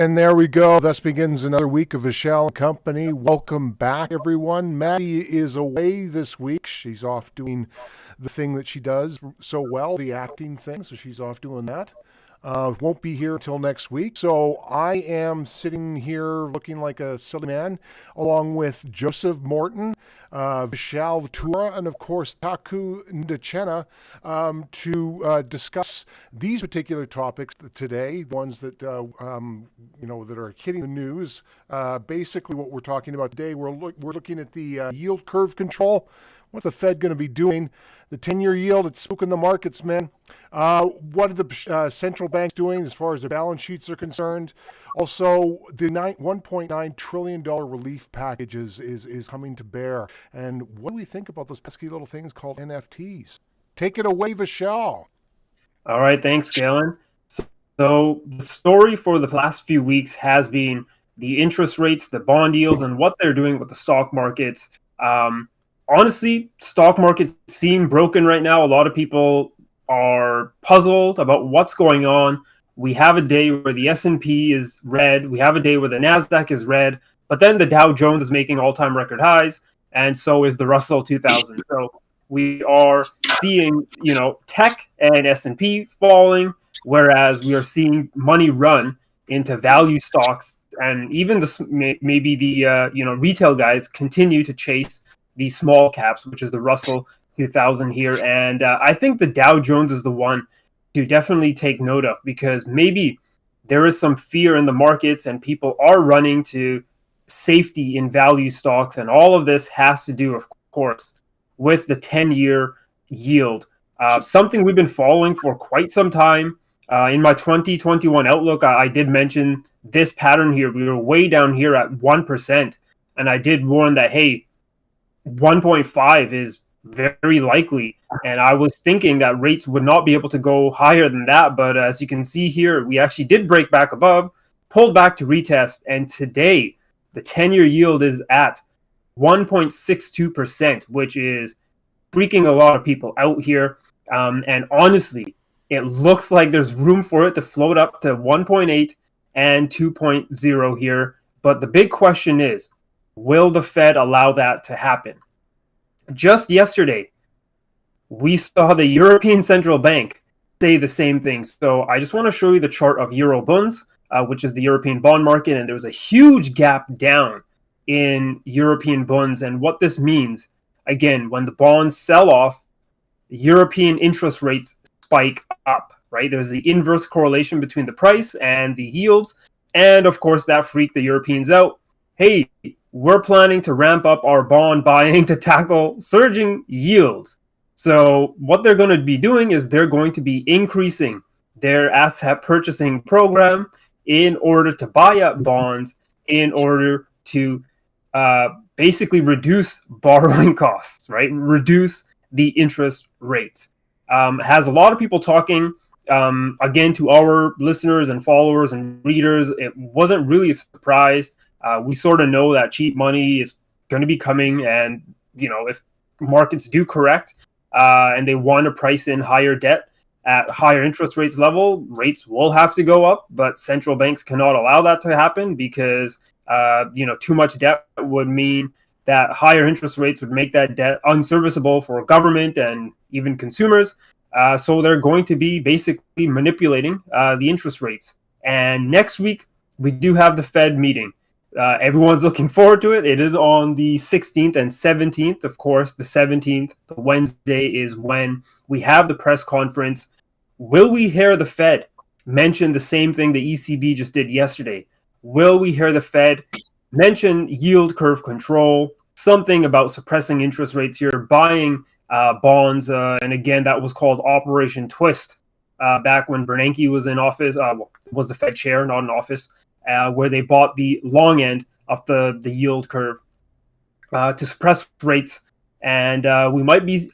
And there we go. Thus begins another week of Vishal & Company. Welcome back, everyone. Maddie is away this week. She's off doing the thing that she does so well, the acting thing. So she's off doing that. Won't be here until next week. So I am sitting here looking like a silly man, along with Joseph Morton, Vishal Tura, and of course Taku Ndachena, to discuss these particular topics today, the ones that that are hitting the news. Basically, what we're talking about today, we're looking at the yield curve control. What's the Fed going to be doing? The 10-year yield, it's spooking the markets, man. What are the central banks doing as far as their balance sheets are concerned? Also, the $1.9 trillion relief package is coming to bear. And what do we think about those pesky little things called NFTs? Take it away, Vishal. All right, thanks, Galen. So the story for the last few weeks has been the interest rates, the bond yields, and what they're doing with the stock markets. Honestly, stock market seem broken right now. A lot of people are puzzled about what's going on. We have a day where the S&P is red. We have a day where the NASDAQ is red. But then the Dow Jones is making all-time record highs, and so is the Russell 2000. So we are seeing, tech and S&P falling, whereas we are seeing money run into value stocks, and even maybe the retail guys continue to chase these small caps, which is the Russell 2000 here. And I think the Dow Jones is the one to definitely take note of, because maybe there is some fear in the markets and people are running to safety in value stocks. And all of this has to do, of course, with the 10-year yield, something we've been following for quite some time. In my 2021 outlook, I did mention this pattern here. We were way down here at 1%. And I did warn that, hey, 1.5 is very likely, and I was thinking that rates would not be able to go higher than that. But as you can see here, we actually did break back above, pulled back to retest, and today the 10-year yield is at 1.62%, which is freaking a lot of people out here. And honestly, it looks like there's room for it to float up to 1.8 and 2.0 here. But the big question is, will the Fed allow that to happen? Just yesterday, we saw the European Central Bank say the same thing. So I just want to show you the chart of Euro bonds, which is the European bond market. And there was a huge gap down in European bonds. And what this means, again, when the bonds sell off, European interest rates spike up, right? There's the inverse correlation between the price and the yields. And of course, that freaked the Europeans out. Hey, we're planning to ramp up our bond buying to tackle surging yields. So what they're going to be doing is they're going to be increasing their asset purchasing program in order to buy up bonds, in order to basically reduce borrowing costs, right? Reduce the interest rates. Has a lot of people talking. Again, to our listeners and followers and readers, it wasn't really a surprise. We sort of know that cheap money is going to be coming, and if markets do correct and they want to price in higher debt at higher interest rates level, rates will have to go up. But central banks cannot allow that to happen, because too much debt would mean that higher interest rates would make that debt unserviceable for government and even consumers. So they're going to be basically manipulating the interest rates. And next week we do have the Fed meeting. Everyone's looking forward to it. It is on the 16th and 17th. Of course, the 17th, the Wednesday, is when we have the press conference. Will we hear the Fed mention the same thing the ECB just did yesterday? Will we hear the Fed mention yield curve control, something about suppressing interest rates here, buying bonds? And again, that was called Operation Twist back when Bernanke was in office, was the Fed chair, not in office. Where they bought the long end of the yield curve to suppress rates. And we might be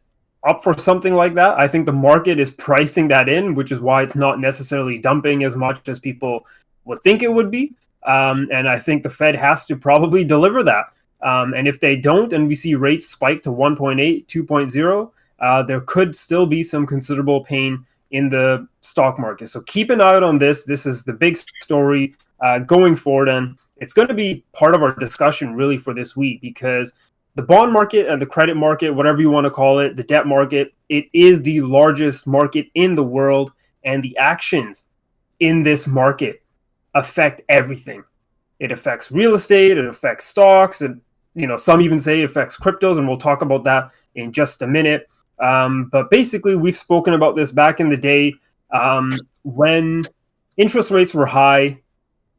up for something like that. I think the market is pricing that in, which is why it's not necessarily dumping as much as people would think it would be. And I think the Fed has to probably deliver that. And if they don't, and we see rates spike to 1.8, 2.0, there could still be some considerable pain in the stock market. So keep an eye out on this. This is the big story going forward. And it's going to be part of our discussion really for this week, because the bond market and the credit market, whatever you want to call it, the debt market, it is the largest market in the world, and the actions in this market affect everything. It affects real estate, it affects stocks, and some even say it affects cryptos, and we'll talk about that in just a minute. But basically, we've spoken about this back in the day when interest rates were high.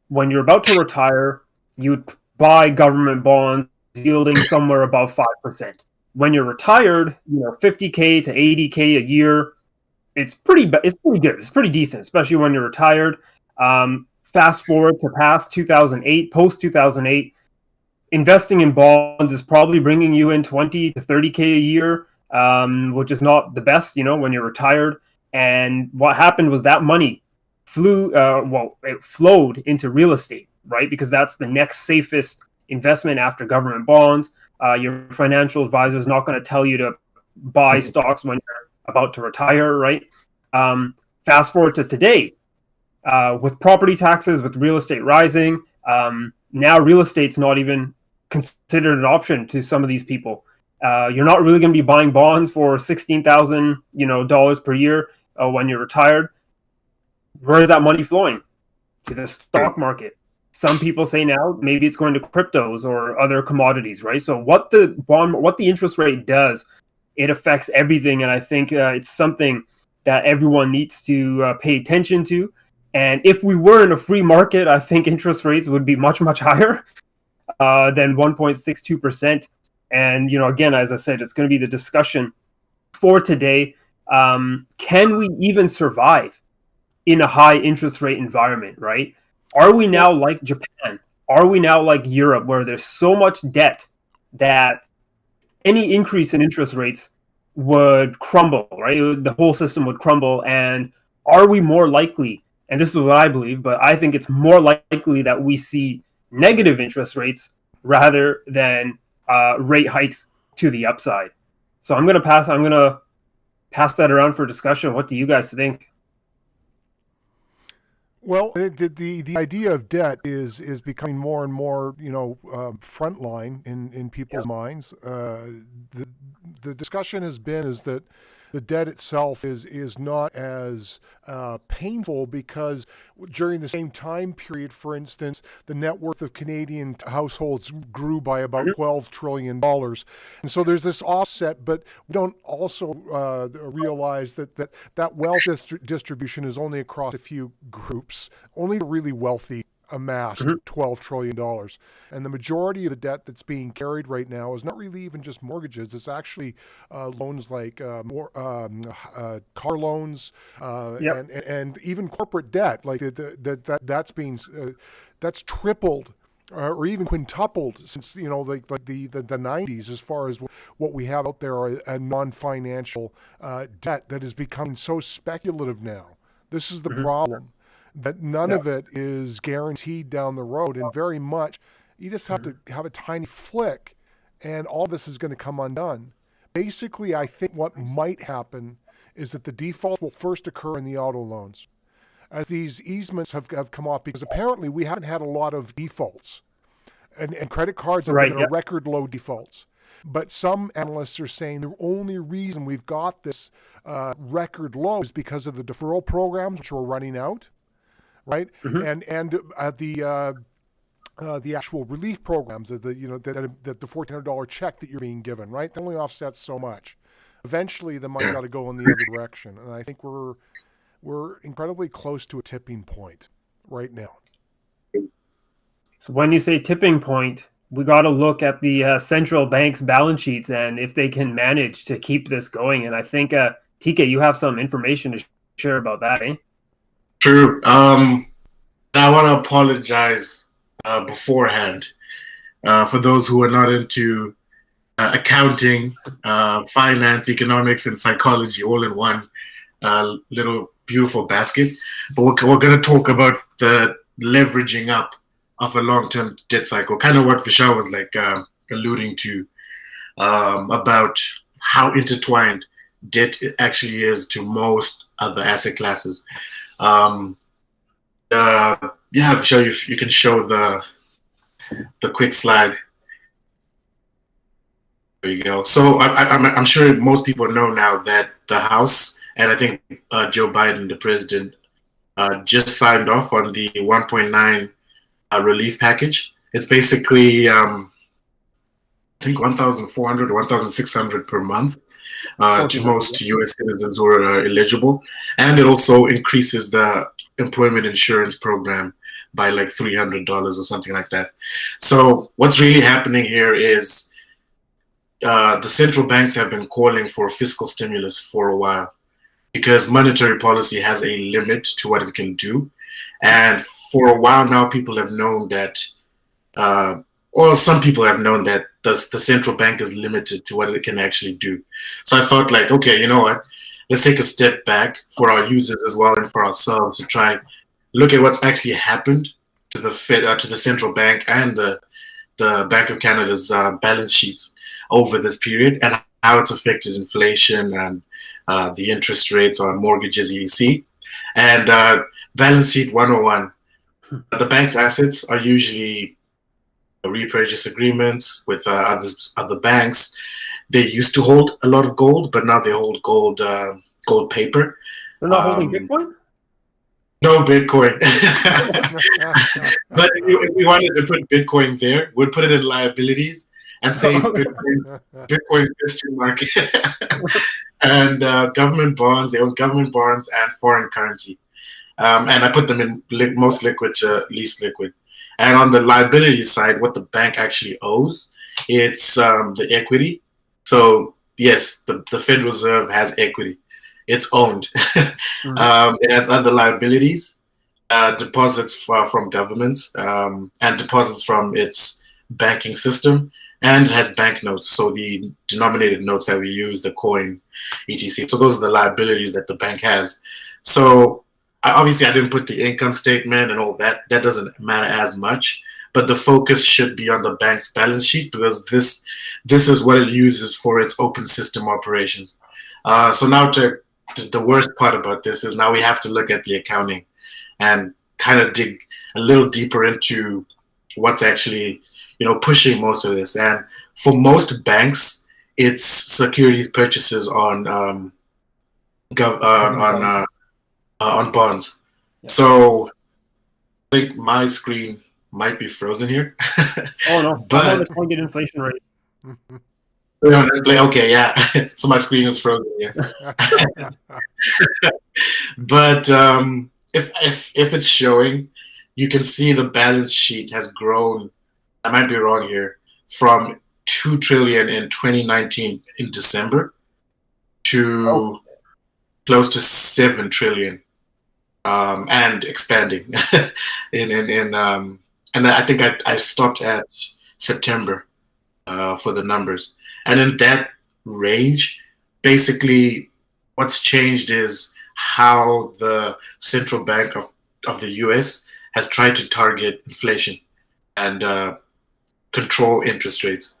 When you're about to retire, you would buy government bonds yielding somewhere above 5%. When you're retired, $50K to $80K a year, it's pretty good. It's pretty decent, especially when you're retired. Fast forward to past 2008, post 2008, investing in bonds is probably bringing you in 20 to 30K a year, which is not the best, when you're retired. And what happened was that money it flowed into real estate, right? Because that's the next safest investment after government bonds. Your financial advisor is not going to tell you to buy stocks when you're about to retire, right? Fast forward to today, with property taxes, with real estate rising, now real estate's not even considered an option to some of these people. You're not really going to be buying bonds for $16,000 per year when you're retired. Where is that money flowing? To the stock market. Some people say now maybe it's going to cryptos or other commodities, right? So what the interest rate does, it affects everything, and I think it's something that everyone needs to pay attention to. And if we were in a free market, I think interest rates would be much, much higher than 1.62%. And, again, as I said, it's going to be the discussion for today. Can we even survive in a high interest rate environment, right? Are we now like Japan? Are we now like Europe, where there's so much debt that any increase in interest rates would crumble, right? The whole system would crumble. And are we more likely, and this is what I believe, but I think it's more likely that we see negative interest rates rather than rate hikes to the upside. So I'm going to pass that around for discussion. What do you guys think? Well, the idea of debt is becoming more and more, frontline in people's minds. The discussion has been is that the debt itself is not as painful, because during the same time period, for instance, the net worth of Canadian households grew by about $12 trillion. And so there's this offset, but we don't also realize that wealth distribution is only across a few groups. Only the really wealthy amassed $12 trillion. And the majority of the debt that's being carried right now is not really even just mortgages. It's actually loans like car loans and even corporate debt. Like that's tripled or even quintupled since the 90s, as far as what we have out there, a non-financial debt that is becoming so speculative now. This is the problem. That none of it is guaranteed down the road, and very much you just have to have a tiny flick and all this is going to come undone. Basically, I think what might happen is that the default will first occur in the auto loans as these easements have come off, because apparently we haven't had a lot of defaults, and credit cards have been at record low defaults. But some analysts are saying the only reason we've got this record low is because of the deferral programs, which are running out. Right, and the actual relief programs, the $1,400 check that you're being given, right, that only offsets so much. Eventually, the money got to go in the other direction, and I think we're incredibly close to a tipping point right now. So when you say tipping point, we got to look at the central bank's balance sheets and if they can manage to keep this going. And I think TK, you have some information to share about that, eh? True. I want to apologize beforehand for those who are not into accounting, finance, economics, and psychology all in one little beautiful basket. But we're going to talk about the leveraging up of a long-term debt cycle, kind of what Vishal was alluding to about how intertwined debt actually is to most other asset classes. The yeah, I'm sure you can show the quick slide. There you go. So I'm sure most people know now that the House and I think Joe Biden, the president, just signed off on the 1.9 relief package. It's basically I think 1,400 or 1,600 per month to most U.S. citizens who are eligible, and it also increases the employment insurance program by like $300 or something like that. So what's really happening here is the central banks have been calling for fiscal stimulus for a while because monetary policy has a limit to what it can do. And for a while now, people have known that, or some people have known that the central bank is limited to what it can actually do. So I thought like, okay, you know what? Let's take a step back for our users as well and for ourselves to try look at what's actually happened to the Fed, to the central bank and the Bank of Canada's balance sheets over this period and how it's affected inflation and the interest rates on mortgages you see. And balance sheet 101, the bank's assets are usually repurchase agreements with other banks. They used to hold a lot of gold, but now they hold gold paper. They're not holding Bitcoin? No Bitcoin. But if we wanted to put Bitcoin there, we'd put it in liabilities and say Bitcoin question mark. And government bonds, they own government bonds and foreign currency. And I put them in most liquid to least liquid. And on the liability side, what the bank actually owes, it's the equity. So yes, the Federal Reserve has equity. It's owned. It has other liabilities, deposits from governments, and deposits from its banking system, and it has banknotes. So the denominated notes that we use, the coin, etc. So those are the liabilities that the bank has. So obviously, I didn't put the income statement and all that. That doesn't matter as much. But the focus should be on the bank's balance sheet because this is what it uses for its open system operations. So now the worst part about this is now we have to look at the accounting and kind of dig a little deeper into what's actually, pushing most of this. And for most banks, it's securities purchases on bonds. Yeah. So I think my screen might be frozen here. Oh no! But I'm on the target inflation rate. Okay, yeah. So my screen is frozen here. But if it's showing, you can see the balance sheet has grown. I might be wrong here. From 2 trillion in 2019 in December to close to 7 trillion, and expanding. And I think I stopped at September for the numbers. And in that range, basically what's changed is how the central bank of the US has tried to target inflation and control interest rates.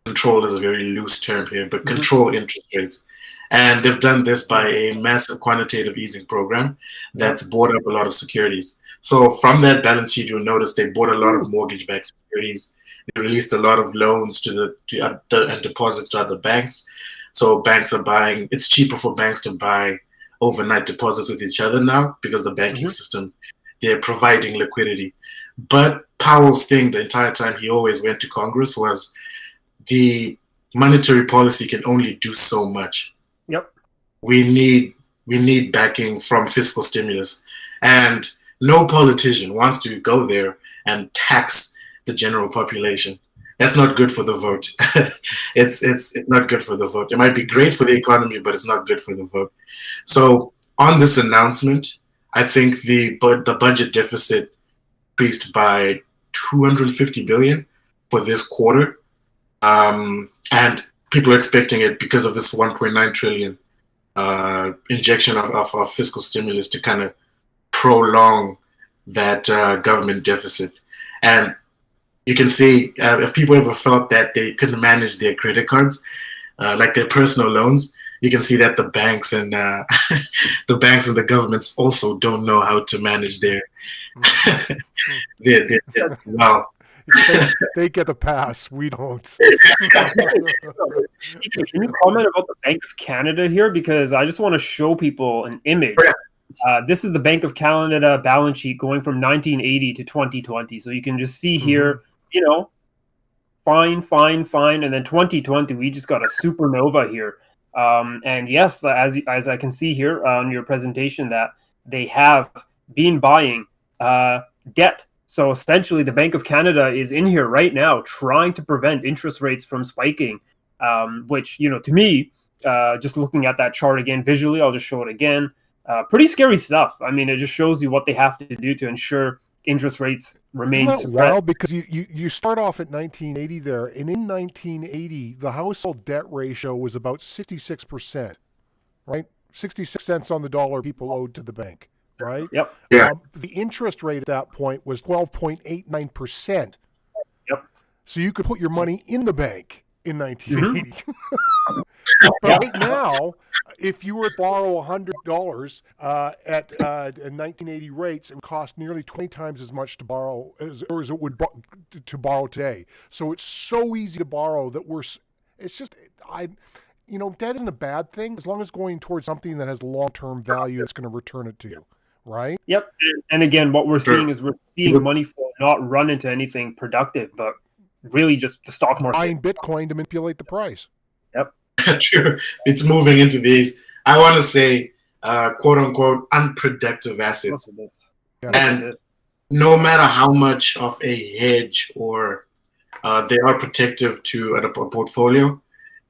Control is a very loose term here, but control interest rates. And they've done this by a massive quantitative easing program that's bought up a lot of securities. So from that balance sheet, you'll notice they bought a lot of mortgage-backed securities. They released a lot of loans and deposits to other banks. So banks are buying. It's cheaper for banks to buy overnight deposits with each other now because the banking system, they're providing liquidity. But Powell's thing the entire time he always went to Congress was the monetary policy can only do so much. Yep. We need backing from fiscal stimulus. And no politician wants to go there and tax the general population. That's not good for the vote. It's not good for the vote. It might be great for the economy, but it's not good for the vote. So on this announcement, I think the budget deficit increased by 250 billion for this quarter, and people are expecting it because of this 1.9 trillion injection of fiscal stimulus to kind of prolong that government deficit. And you can see if people ever felt that they couldn't manage their credit cards, like their personal loans, you can see that the banks and the governments also don't know how to manage their Well, they get the pass. We don't. Can you comment about the Bank of Canada here? Because I just want to show people an image. This is the Bank of Canada balance sheet going from 1980 to 2020. So you can just see here, fine. And then 2020, we just got a supernova here. And yes, as I can see here on your presentation, that they have been buying debt. So essentially, the Bank of Canada is in here right now trying to prevent interest rates from spiking, which, to me, just looking at that chart again visually, I'll just show it again. Pretty scary stuff. I mean, it just shows you what they have to do to ensure interest rates remain Isn't that suppressed. wild? Because you start off at 1980 there, and in 1980, the household debt ratio was about 66%, right? 66 cents on the dollar people owed to the bank, right? Yep. Yeah. The interest rate at that point was 12.89%. Yep. So you could put your money in the bank in 1980. But right now, if you were to borrow $100 at 1980 rates, it would cost nearly 20 times as much to borrow as it would to borrow today. So it's so easy to borrow that debt isn't a bad thing as long as it's going towards something that has long-term value that's going to return it to you, right? Yep. And again, what we're seeing is money flow not run into anything productive, but really just the stock market. Buying Bitcoin to manipulate the price. Yep. True. It's moving into these, I want to say, quote unquote, unproductive assets. Yeah. And no matter how much of a hedge or they are protective to a portfolio,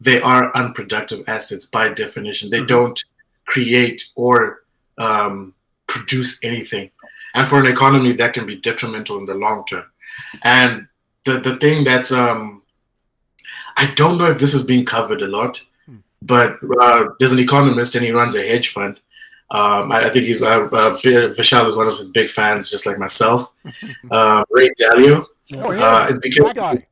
they are unproductive assets by definition. They don't create or produce anything. And for an economy, that can be detrimental in the long term. And the thing that's, I don't know if this is being covered a lot, but there's an economist and he runs a hedge fund. I think Vishal is one of his big fans, just like myself. Ray Dalio. It's because that guy.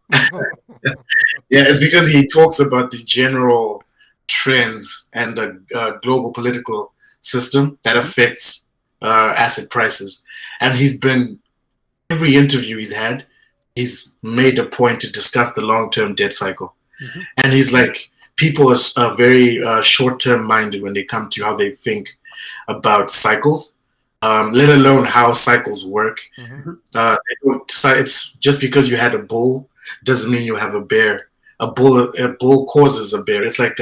It's because he talks about the general trends and the global political system that affects asset prices. And every interview he's had, he's made a point to discuss the long-term debt cycle. And he's like, people are very short-term minded when they come to how they think about cycles, let alone how cycles work. It's just because you had a bull doesn't mean you have a bear. A bull causes a bear. It's like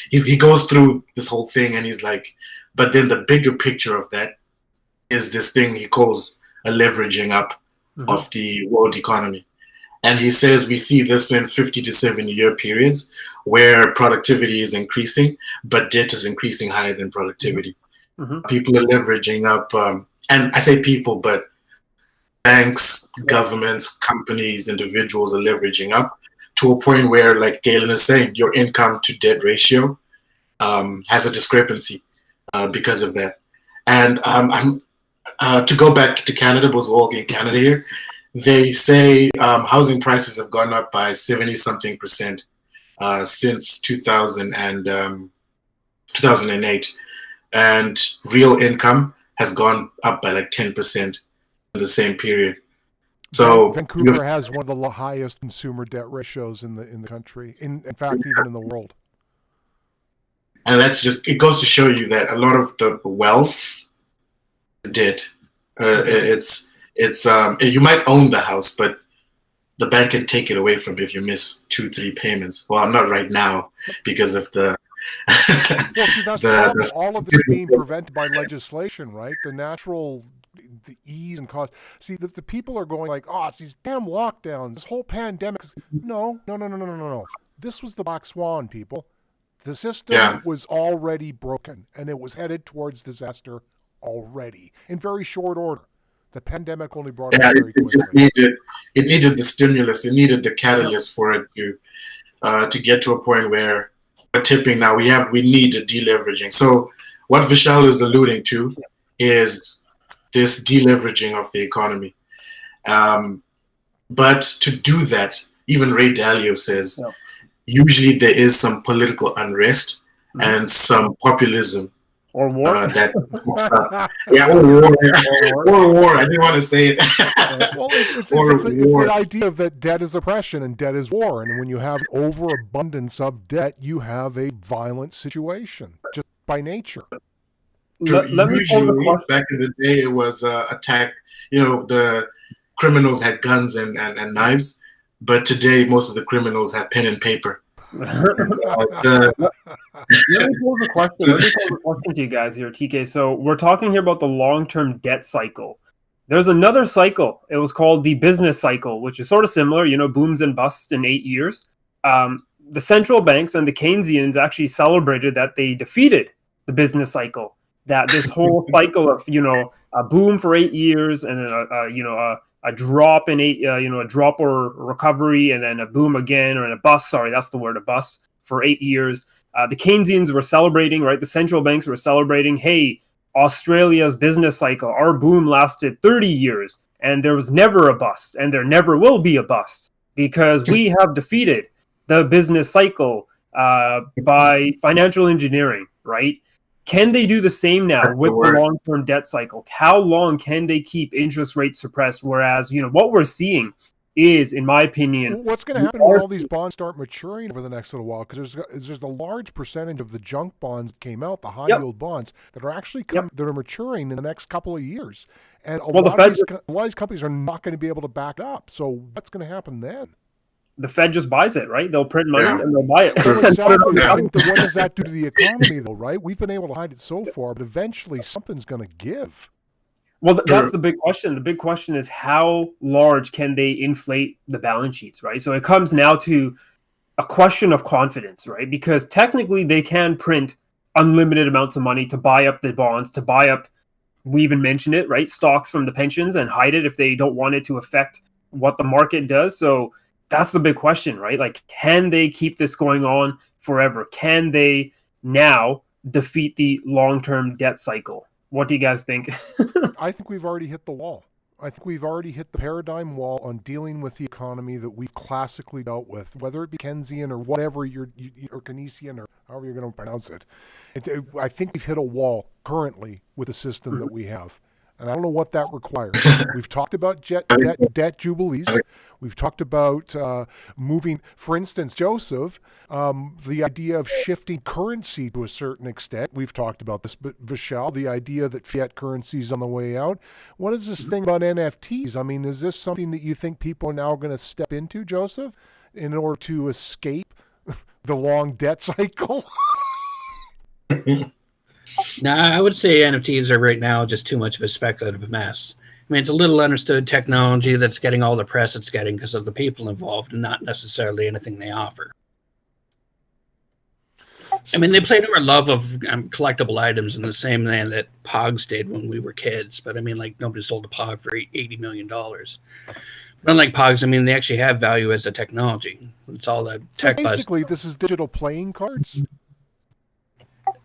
he goes through this whole thing and he's like, but then the bigger picture of that is this thing he calls a leveraging up of the world economy. And he says we see this in 50 to 70 year periods where productivity is increasing, but debt is increasing higher than productivity. People are leveraging up, and I say people, but banks, governments, companies, individuals are leveraging up to a point where, like Galen is saying, your income to debt ratio has a discrepancy because of that. And to go back to Canada, because we're all in Canada here, they say housing prices have gone up by 70-something% since 2008. And real income has gone up by like 10% in the same period. So Vancouver has one of the highest consumer debt ratios in the country, in fact, even in the world. And it goes to show you that a lot of the wealth is debt. You might own the house, but the bank can take it away from you if you miss 2-3 payments. Well, not right now because of the. Well, see, that's the problem. All of this being prevented by legislation, right? The ease and cost. See, the people are going like, oh, it's these damn lockdowns, this whole pandemic. No. This was the black swan, people. The system was already broken, and it was headed towards disaster already in very short order. The pandemic only brought it very quickly. It needed the stimulus. It needed the catalyst for it to get to a point where we're tipping now. We need a deleveraging. So what Vishal is alluding to is this deleveraging of the economy. But to do that, even Ray Dalio says, usually there is some political unrest and some populism Or war? That yeah, or war. Or war. I didn't want to say it. Well, it's Or war. the idea that debt is oppression and debt is war. And when you have an overabundance of debt, you have a violent situation just by nature. Let me pose a Usually, question. back in the day, it was attack. The criminals had guns and knives, but today most of the criminals have pen and paper. Let me pose a question to you guys here, TK. So we're talking here about the long-term debt cycle. There's another cycle. It was called the business cycle, which is sort of similar, booms and busts in 8 years. The central banks and the Keynesians actually celebrated that they defeated the business cycle. That this whole cycle of, a boom for 8 years and then a drop in a drop or recovery, and then a boom again, or a bust. Sorry, that's the word, a bust for 8 years. The Keynesians were celebrating, right? The central banks were celebrating, hey, Australia's business cycle, our boom lasted 30 years, and there was never a bust, and there never will be a bust, because we have defeated the business cycle by financial engineering, right? Can they do the same now with the long-term debt cycle? How long can they keep interest rates suppressed? Whereas, what we're seeing is, in my opinion, what's going to happen when all these bonds start maturing over the next little while? Because there's a large percentage of the junk bonds that came out, the high-yield bonds, that are actually that are maturing in the next couple of years. And a lot of these companies are not going to be able to back up. So what's going to happen then? The Fed just buys it, right? They'll print money and they'll buy it. Exactly. What does that do to the economy, though, right? We've been able to hide it so far, but eventually something's going to give. Well, that's the big question. The big question is, how large can they inflate the balance sheets, right? So it comes now to a question of confidence, right? Because technically they can print unlimited amounts of money to buy up the bonds, to buy up, we even mentioned it, right? Stocks from the pensions, and hide it if they don't want it to affect what the market does. So that's the big question, right? Like, can they keep this going on forever? Can they now defeat the long-term debt cycle? What do you guys think? I think we've already hit the wall. I think we've already hit the paradigm wall on dealing with the economy that we've classically dealt with, whether it be Keynesian or whatever or Keynesian or however you're going to pronounce it. I think we've hit a wall currently with the system that we have. And I don't know what that requires. We've talked about debt jubilees. We've talked about moving, for instance, Joseph, the idea of shifting currency to a certain extent. We've talked about this, but Vishal, the idea that fiat currency is on the way out. What is this thing about NFTs? I mean, is this something that you think people are now going to step into, Joseph, in order to escape the long debt cycle? No, I would say NFTs are right now just too much of a speculative mess. I mean, it's a little understood technology that's getting all the press it's getting because of the people involved and not necessarily anything they offer. I mean, they played our love of collectible items in the same way that Pogs did when we were kids. But I mean, like, nobody sold a Pog for $80 million. But unlike Pogs, I mean, they actually have value as a technology. It's all that tech buzz. Basically, this is digital playing cards.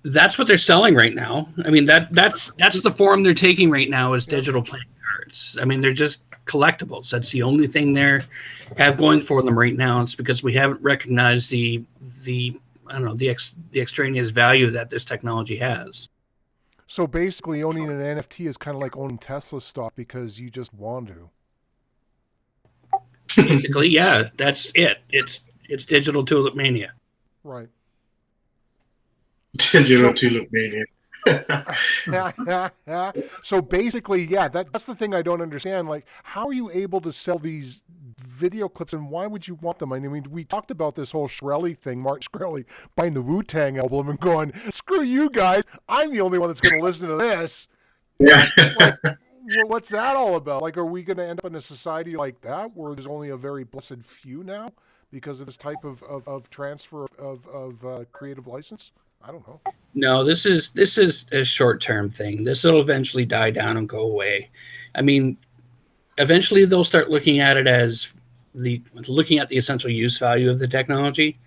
That's what they're selling right now. I mean, that's the form they're taking right now is digital playing cards. I mean, they're just collectibles. That's the only thing they have going for them right now. It's because we haven't recognized the extraneous value that this technology has. So basically, owning an NFT is kind of like owning Tesla stock because you just want to. Basically, yeah, that's it. It's digital tulip mania. Right. Digital tulip mania. So basically, yeah, that's the thing I don't understand. Like, how are you able to sell these video clips, and why would you want them? I mean, we talked about this whole Shkreli thing, Martin Shkreli buying the Wu-Tang album and going, screw you guys, I'm the only one that's going to listen to this. Yeah. Like, well, what's that all about? Like, are we going to end up in a society like that where there's only a very blessed few now because of this type of transfer of creative license? I don't know. No, this is a short-term thing. This will eventually die down and go away. I mean, eventually they'll start looking at it as looking at the essential use value of the technology,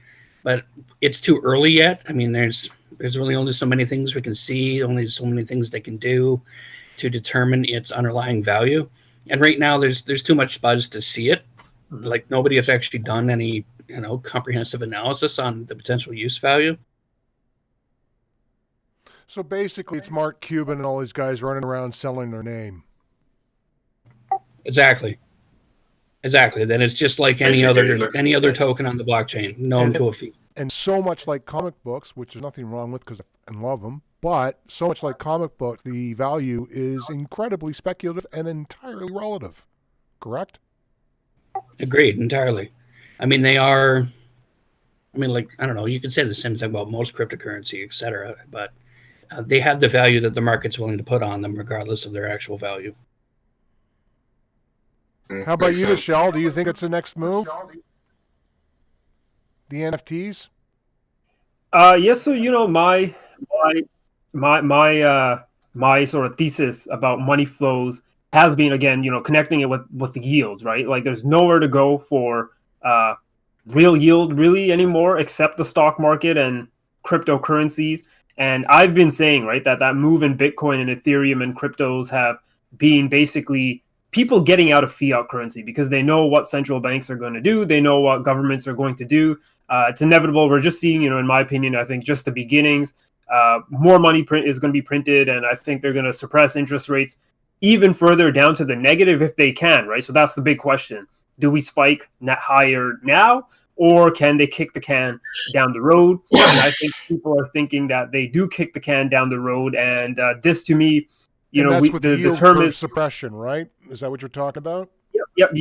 but it's too early yet. I mean, there's really only so many things we can see, only so many things they can do to determine its underlying value. And right now there's too much buzz to see it. Like, nobody has actually done any, comprehensive analysis on the potential use value. So basically, it's Mark Cuban and all these guys running around selling their name. Exactly. Then it's just like any other token on the blockchain, known to a fee. And so much like comic books, which there's nothing wrong with because I love them, but so much like comic books, the value is incredibly speculative and entirely relative. Correct? Agreed, entirely. I mean, they are. I mean, like, I don't know. You could say the same thing about most cryptocurrency, et cetera, but they have the value that the market's willing to put on them, regardless of their actual value. How about you, Michelle? Do you think it's the next move? The NFTs? Yes. So my sort of thesis about money flows has been, again, connecting it with the yields, right? Like, there's nowhere to go for real yield really anymore except the stock market and cryptocurrencies. And I've been saying, right, that move in Bitcoin and Ethereum and cryptos have been basically people getting out of fiat currency because they know what central banks are going to do. They know what governments are going to do. It's inevitable. We're just seeing, in my opinion, I think just the beginnings. More money is going to be printed, and I think they're going to suppress interest rates even further down to the negative if they can, right? So that's the big question. Do we spike net higher now, or can they kick the can down the road? And I think people are thinking that they do kick the can down the road, and this to me, the term is suppression, right? Is that what you're talking about? Yep,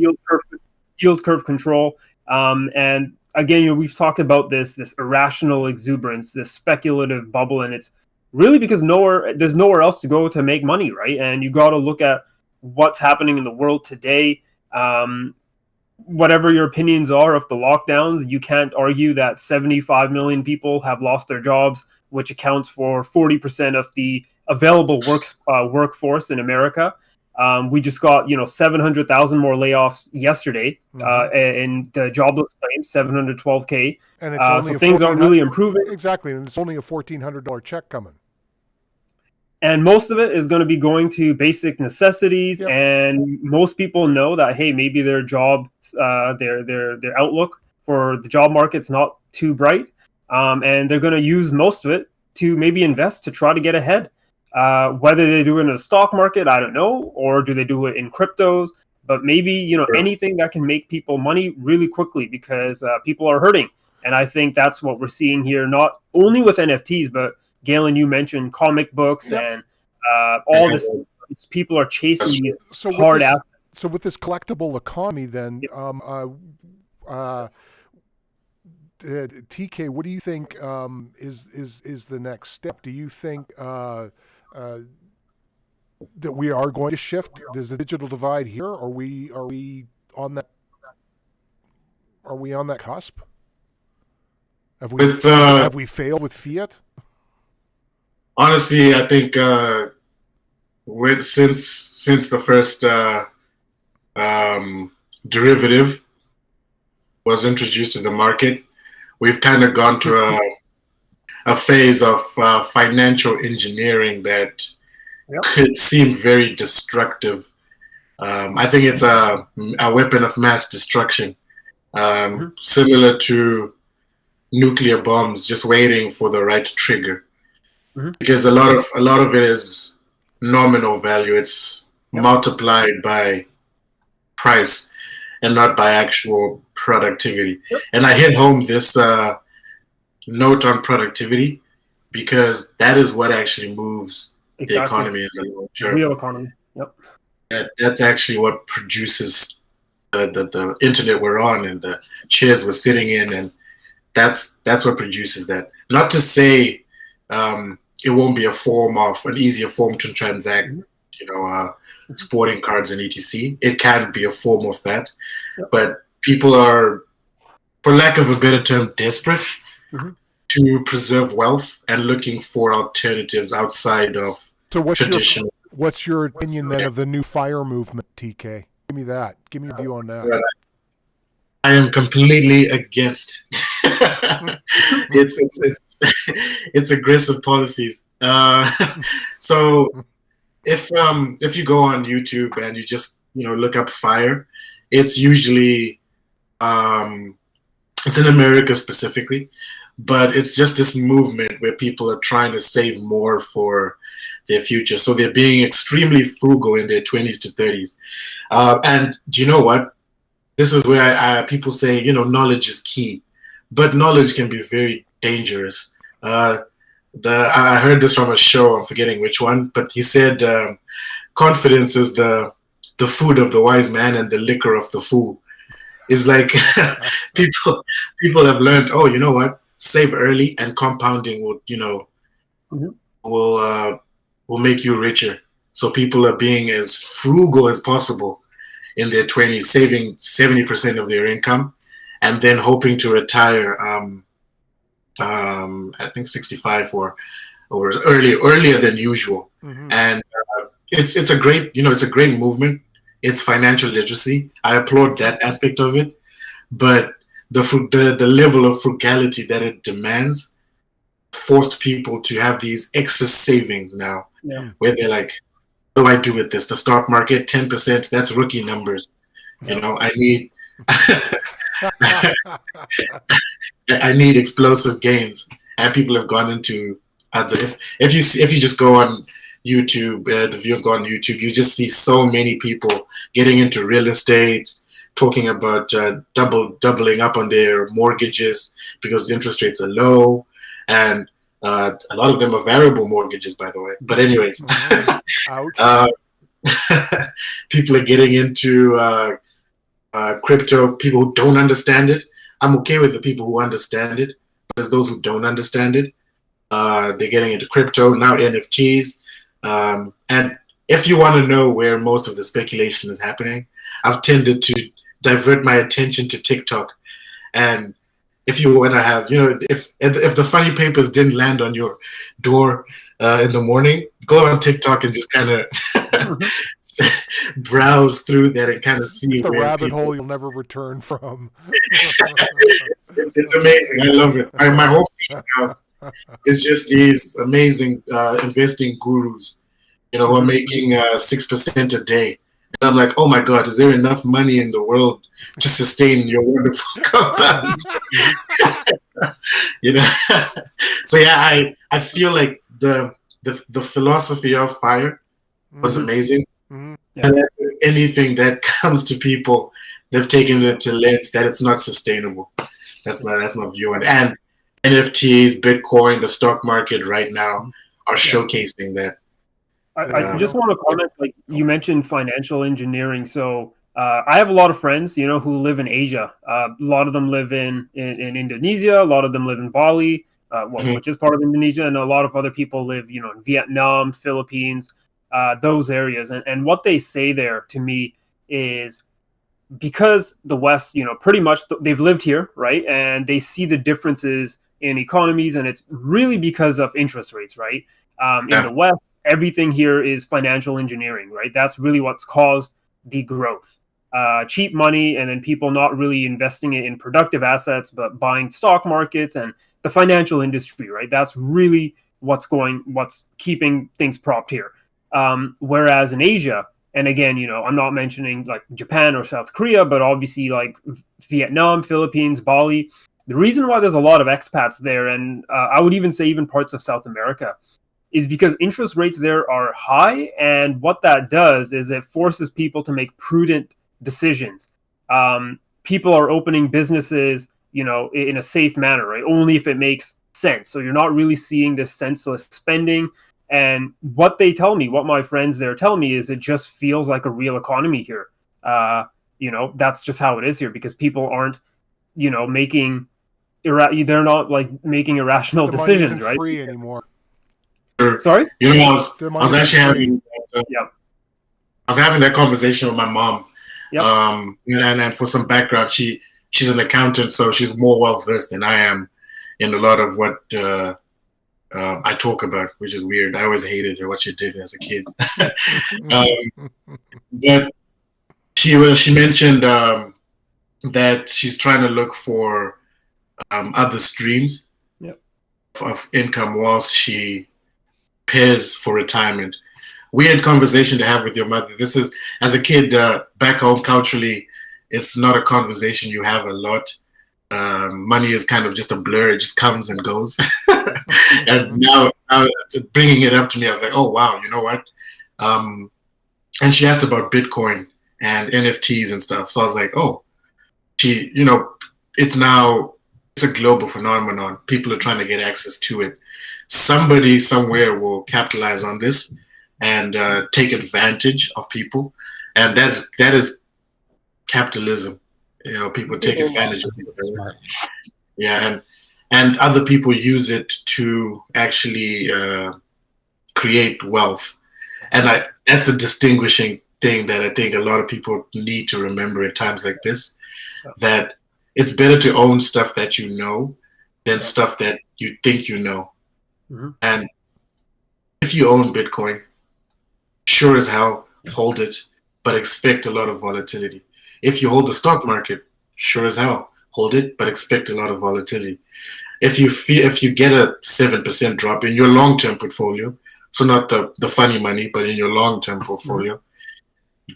yield curve control. And again, we've talked about this irrational exuberance, this speculative bubble, and it's really because there's nowhere else to go to make money, right? And you got to look at what's happening in the world today. Whatever your opinions are of the lockdowns, you can't argue that 75 million people have lost their jobs, which accounts for 40% of the available workforce in America. We just got 700,000 more layoffs yesterday in the jobless claims, 712K. And it's only so things aren't really improving. Exactly, and it's only a $1,400 check coming. And most of it is going to be going to basic necessities. Yep. And most people know that, hey, maybe their job, their outlook for the job market's not too bright. And they're going to use most of it to maybe invest to try to get ahead. Whether they do it in the stock market, I don't know, or do they do it in cryptos? But maybe, anything that can make people money really quickly because people are hurting. And I think that's what we're seeing here, not only with NFTs, but Galen, you mentioned comic books and all this. People are chasing these hard assets. So with this collectible economy, then, TK, what do you think is the next step? Do you think that we are going to shift? There's a digital divide here. Are we on that? Are we on that cusp? Have we failed with fiat? Honestly, I think since the first derivative was introduced in the market, we've kind of gone to a phase of financial engineering that could seem very destructive. I think it's a weapon of mass destruction, similar to nuclear bombs, just waiting for the right trigger. Because a lot of it is nominal value. It's multiplied by price and not by actual productivity. And I hit home this note on productivity because that is what actually moves the economy in the long term. Real economy. That's actually what produces the internet we're on and the chairs we're sitting in, and that's what produces that. Not to say it won't be an easier form to transact, sporting cards and etc. It can be a form of that, but people are, for lack of a better term, desperate to preserve wealth and looking for alternatives outside of traditional. What's your opinion then of the new FIRE movement, TK? Give me that. Give me a view on that. I am completely against. It's aggressive policies. So if you go on YouTube and you just look up FIRE, it's usually it's in America specifically, but it's just this movement where people are trying to save more for their future. So they're being extremely frugal in their 20s to 30s. And do you know what? This is where people say, knowledge is key, but knowledge can be very dangerous. I heard this from a show, I'm forgetting which one, but he said confidence is the food of the wise man and the liquor of the fool. It's like people have learned, oh, you know what? Save early and compounding will make you richer. So people are being as frugal as possible in their 20s, saving 70% of their income, and then hoping to retire. I think 65 or earlier than usual. Mm-hmm. And it's a great movement. It's financial literacy. I applaud that aspect of it, but the level of frugality that it demands forced people to have these excess savings now, where they're like, what do I do with this? The stock market, 10%, that's rookie numbers. I need I need explosive gains, and people have gone into if you just go on YouTube, the viewers go on YouTube, you just see so many people getting into real estate, talking about doubling up on their mortgages because the interest rates are low, and a lot of them are variable mortgages, by the way. But anyways, people are getting into crypto. People who don't understand it. I'm okay with the people who understand it, but there's those who don't understand it. They're getting into crypto, now NFTs. And if you want to know where most of the speculation is happening, I've tended to divert my attention to TikTok. And if you want to have, if the funny papers didn't land on your door in the morning, go on TikTok and just kind of browse through that and kind of see the rabbit hole you'll never return from. It's amazing. I love it. My whole feed now is just these amazing investing gurus, who are making 6% a day. And I'm like, oh my God, is there enough money in the world to sustain your wonderful compound? So yeah, I feel like the philosophy of FIRE was amazing. Mm-hmm. Yeah. And anything that comes to people, they've taken it to lens that it's not sustainable. That's my view on it. And NFTs, Bitcoin, the stock market right now are showcasing that. I just want to comment, like you mentioned financial engineering. So I have a lot of friends, who live in Asia. A lot of them live in Indonesia. A lot of them live in Bali, which is part of Indonesia. And a lot of other people live, in Vietnam, Philippines, those areas. And what they say there to me is because the West, pretty much they've lived here, right? And they see the differences in economies. And it's really because of interest rates, right? In the West, everything here is financial engineering, right? That's really what's caused the growth. Cheap money, and then people not really investing it in productive assets, but buying stock markets and the financial industry, right? That's really what's keeping things propped here. Whereas in Asia, and again, I'm not mentioning like Japan or South Korea, but obviously like Vietnam, Philippines, Bali, the reason why there's a lot of expats there, and I would even say even parts of South America, is because interest rates there are high, and what that does is it forces people to make prudent decisions. People are opening businesses, in a safe manner, right? Only if it makes sense. So you're not really seeing this senseless spending. And what my friends there tell me is it just feels like a real economy here. That's just how it is here, because people aren't, they're not like making irrational decisions, right? Free anymore. Sorry? I was actually having I was having that conversation with my mom. Yep. And for some background, she's an accountant, so she's more well versed than I am in a lot of what I talk about, which is weird. I always hated her, what she did as a kid. But she mentioned that she's trying to look for other streams of income whilst she prepares for retirement. Weird conversation to have with your mother. This is, as a kid back home culturally, it's not a conversation you have a lot. money is kind of just a blur. It just comes and goes. And now bringing it up to me, I was like, oh, wow, you know what? And she asked about Bitcoin and NFTs and stuff. So I was like, oh, it's a global phenomenon. People are trying to get access to it. Somebody somewhere will capitalize on this and take advantage of people. And that is capitalism. People take advantage of people. Yeah, and other people use it to actually create wealth. And that's the distinguishing thing that I think a lot of people need to remember at times like this, that it's better to own stuff that you know than stuff that you think you know. Mm-hmm. And if you own Bitcoin, sure as hell, hold it, but expect a lot of volatility. If you hold the stock market, sure as hell, hold it, but expect a lot of volatility. If you get a 7% drop in your long-term portfolio, so not the funny money, but in your long-term portfolio,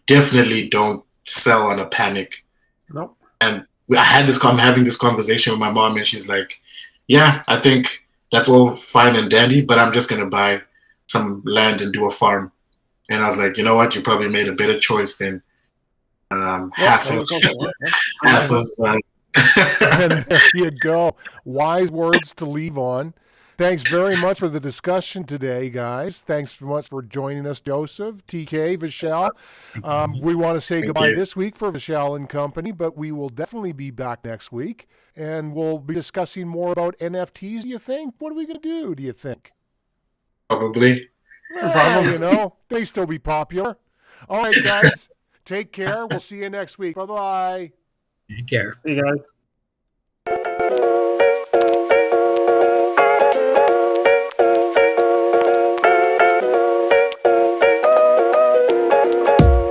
definitely don't sell on a panic. Nope. And I'm having this conversation with my mom, and she's like, yeah, I think that's all fine and dandy, but I'm just going to buy some land and do a farm. And I was like, you know what? You probably made a better choice than half of. And there you go. Wise words to leave on. Thanks very much for the discussion today, guys. Thanks so much for joining us, Joseph, TK, Vishal. We want to say goodbye this week for Vishal and company, but we will definitely be back next week, and we'll be discussing more about NFTs, do you think? What are we going to do you think? Probably. Well, they still be popular. All right, guys. Take care. We'll see you next week. Bye-bye. Take care. See you guys.